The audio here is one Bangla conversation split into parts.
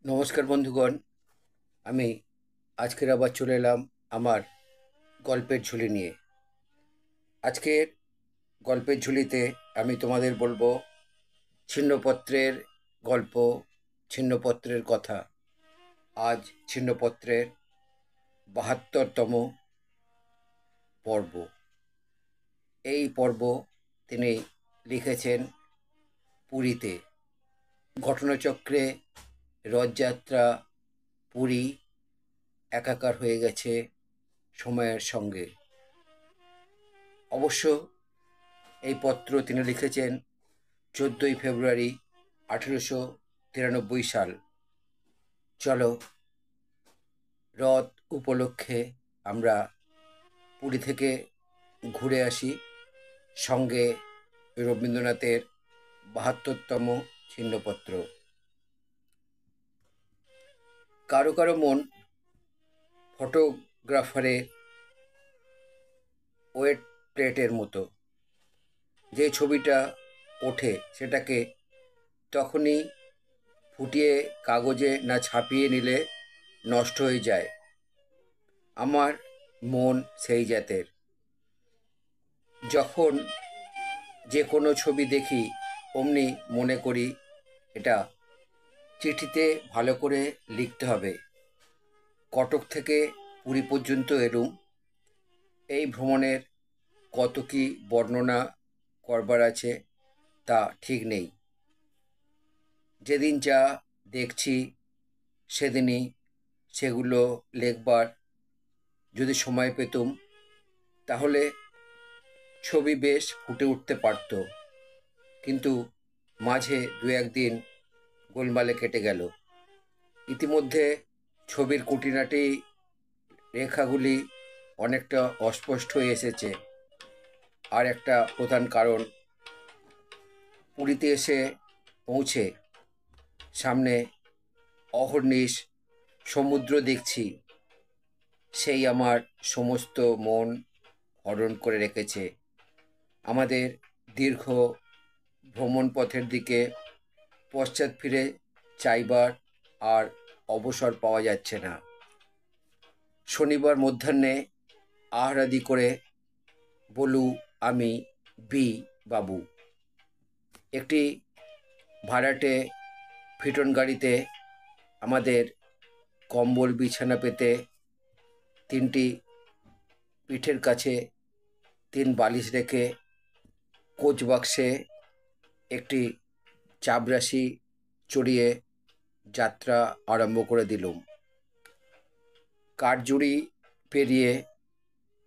নমস্কার বন্ধুগণ। আমি আজকের আবার চলে এলাম আমার গল্পের ঝুলি নিয়ে। আজকের গল্পের ঝুলিতে আমি তোমাদের বলবো ছিন্নপত্রের গল্প, ছিন্নপত্রের কথা। আজ ছিন্নপত্রের ৭২তম পর্ব। এই পর্ব তিনি লিখেছেন পুরীতে। ঘটনাচক্রে রথযাত্রা, পুরী একাকার হয়ে গেছে সময়ের সঙ্গে। অবশ্য এই পত্র তিনি লিখেছেন 14ই ফেব্রুয়ারি 1893 সাল। চলো রথ উপলক্ষে আমরা পুরী থেকে ঘুরে আসি, সঙ্গে রবীন্দ্রনাথের ৭২তম ছিন্নপত্র। কারো কারো মন ফটোগ্রাফারের ওয়েট প্লেটের মতো। যে ছবিটা ওঠে সেটাকে তখনই ফুটিয়ে কাগজে না ছাপিয়ে নিলে নষ্ট হয়ে যায়। আমার মন সেই জাতের। যখন যে কোনো ছবি দেখি অমনি মনে করি এটা চিঠিতে ভালো করে লিখতে হবে। কটক থেকে পুরী পর্যন্ত এলুম। এই ভ্রমণের কত কি বর্ণনা করবার আছে তা ঠিক নেই। যেদিন যা দেখছি সেদিনই সেগুলো লেখবার যদি সময় পেতুম তাহলে ছবি বেশ ফুটে উঠতে পারত। কিন্তু মাঝে দু একদিন গোলমালে কেটে গেল। ইতিমধ্যে ছবির খুঁটিনাটি রেখাগুলি অনেকটা অস্পষ্ট হয়ে এসেছে। আর একটা প্রধান কারণ, পুরীতে এসে পৌঁছে সামনে অহর্নিশ সমুদ্র দেখছি, সেই আমার সমস্ত মন হরণ করে রেখেছে। আমাদের দীর্ঘ ভ্রমণ পথের দিকে পশ্চাৎ ফিরে চাইবার আর অবসর পাওয়া যাচ্ছে না। শনিবার মধ্যাহ্নে আহারাদি করে বলু আমি বি বাবু একটি ভাড়াটে ফিটন গাড়িতে আমাদের কম্বল বিছানা পেতে তিনটি পিঠের কাছে 3 বালিশ রেখে কোচ বাক্সে একটি চাবরাশি চড়িয়ে যাত্রা আরম্ভ করে দিলুম। কাঠজুড়ি পেরিয়ে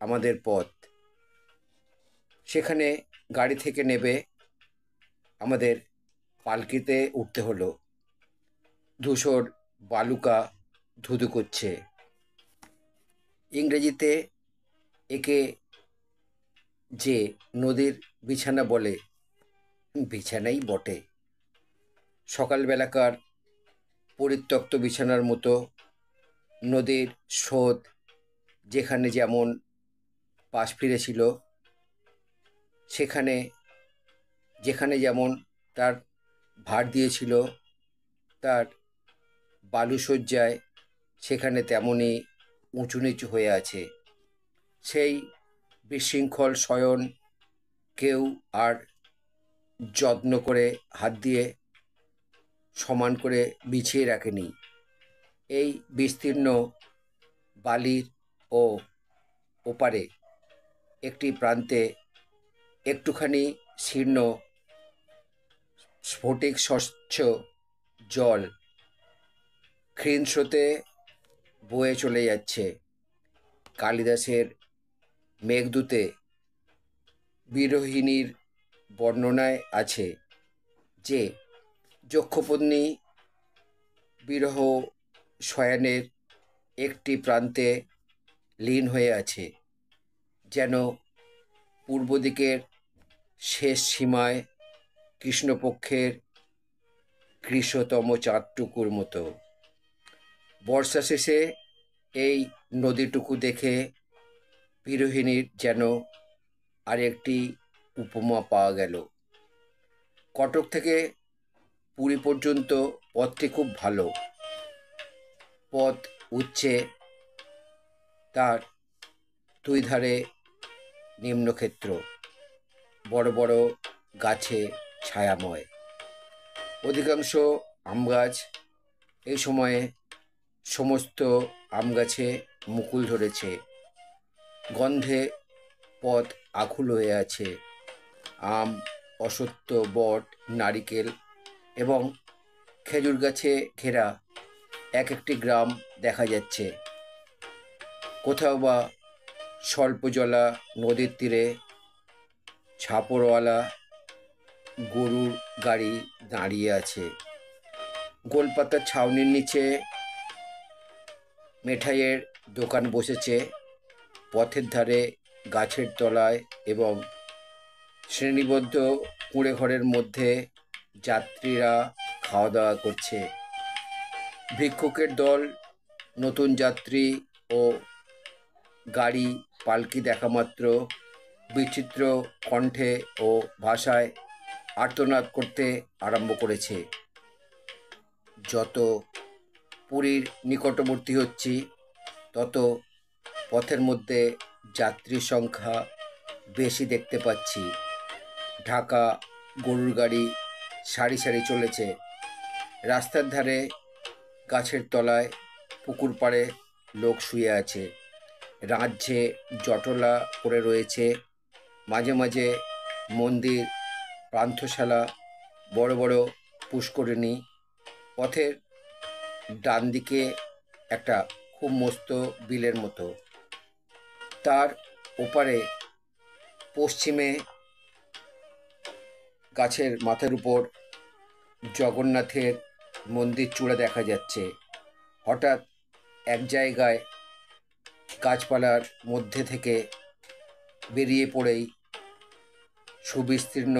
আমাদের পথ। সেখানে গাড়ি থেকে নেবে আমাদের পালকিতে উঠতে হলো। ধূসর বালুকা ধুধু করছে। ইংরেজিতে একে যে নদীর বিছানা বলে, বিছানাই বটে। সকালবেলাকার পরিত্যক্ত বিছানার মতো নদীর স্রোত যেখানে যেমন পাশ ফিরেছিল, যেখানে যেমন তার ভার দিয়েছিল, তার বালুশয্যায় সেখানে তেমনই উঁচু নিচু হয়ে আছে। সেই বিশৃঙ্খল শয়ন কেউ আর যত্ন করে হাত দিয়ে সমান করে বিছিয়ে রাখেনি। এই বিস্তীর্ণ বালির ওপারে একটি প্রান্তে একটুখানি শীর্ণ স্ফটিক স্বচ্ছ জল ক্ষীণ স্রোতে বয়ে চলে যাচ্ছে। কালিদাসের মেঘদূতে বিরোহিণীর বর্ণনায় আছে যে যক্ষপত্নী বিরহ শয়নের একটি প্রান্তে লীন হয়ে আছে, যেন পূর্ব দিকের শেষ সীমায় কৃষ্ণপক্ষের কৃশতম চাঁদটুকুর মতো। বর্ষা শেষে এই নদীটুকু দেখে বিরোহিণীর যেন আরেকটি উপমা পাওয়া গেল। কটক থেকে পুরী পর্যন্ত পথটি খুব ভালো। পথ উচ্ছে, তার দুই ধারে নিম্নক্ষেত্র, বড় বড় গাছে ছায়াময়। অধিকাংশ আম গাছ এই সময়ে সমস্ত আম গাছে মুকুল ধরেছে, গন্ধে পথ আকুল হয়ে আছে। আম, অশ্বত্থ, বট, নারিকেল এবং খেজুর গাছে ঘেরা এক একটি গ্রাম দেখা যাচ্ছে। কোথাও বা স্বল্প জলা নদীর তীরে ছাপরওয়ালা গরুর গাড়ি দাঁড়িয়ে আছে। গোলপাতার ছাউনির নিচে মেঠাইয়ের দোকান বসেছে। পথের ধারে, গাছের তলায় এবং শ্রেণীবদ্ধ কুঁড়ে ঘরের মধ্যে যাত্রীরা খাওয়া দাওয়া করছে। ভিক্ষুকের দল নতুন যাত্রী ও গাড়ি পালকি দেখা মাত্র বিচিত্র কণ্ঠে ও ভাষায় আর্তনাদ করতে আরম্ভ করেছে। যত পুরীর নিকটবর্তী হচ্ছি তত পথের মধ্যে যাত্রীর সংখ্যা বেশি দেখতে পাচ্ছি। ঢাকা গরুর গাড়ি সারি সারি চলেছে। রাস্তার ধারে, গাছের তলায়, পুকুর পাড়ে লোক শুয়ে আছে। রাজ্যে জটলা করে রয়েছে। মাঝে মাঝে মন্দির, পান্থশালা, বড় বড় পুষ্করিণী। পথের ডান দিকে একটা খুব মস্ত বিলের মতো, তার ওপারে পশ্চিমে গাছের মাথার উপর জগন্নাথের মন্দির চূড়া দেখা যাচ্ছে। হঠাৎ এক জায়গায় গাছপালার মধ্যে থেকে বেরিয়ে পড়েই সুবিস্তীর্ণ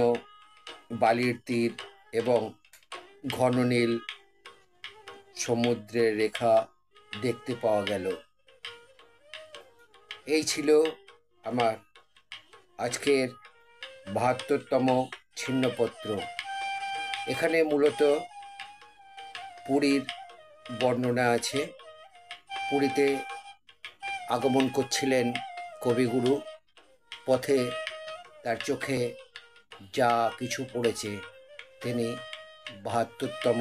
বালির তীর এবং ঘন নীল সমুদ্রের রেখা দেখতে পাওয়া গেল। এই ছিল আমার আজকের ৭২তম ছিন্নপত্র। এখানে মূলত পুরীর বর্ণনা আছে। পুরীতে আগমন করছিলেন কবিগুরু। পথে তার চোখে যা কিছু পড়েছে তিনি ৭২তম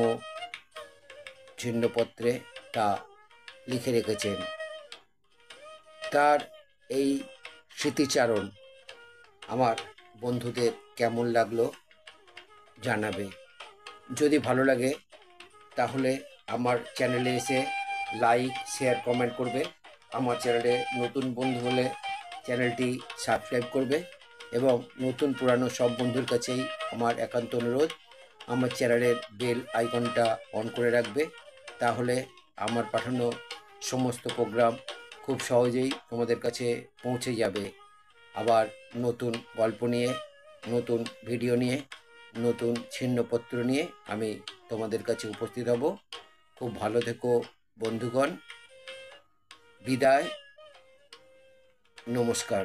ছিন্নপত্রে তা লিখে রেখেছেন। তার এই স্মৃতিচারণ আমার বন্ধুদের কেমন লাগলো জানাবে। যদি ভালো লাগে তাহলে আমার চ্যানেলে এসে লাইক, শেয়ার, কমেন্ট করবে। আমার চ্যানেলে নতুন বন্ধু হলে চ্যানেলটি সাবস্ক্রাইব করবে এবং নতুন পুরানো সব বন্ধুর কাছেই আমার একান্ত অনুরোধ, আমার চ্যানেলের বেল আইকনটা অন করে রাখবে। তাহলে আমার পাঠানো সমস্ত প্রোগ্রাম খুব সহজেই তোমাদের কাছে পৌঁছে যাবে। আবার নতুন গল্প নিয়ে, নতুন ভিডিও নিয়ে, নতুন ছিন্নপত্র নিয়ে আমি তোমাদের কাছে উপস্থিত হব। খুব ভালো থেকো বন্ধুগণ। বিদায়, নমস্কার।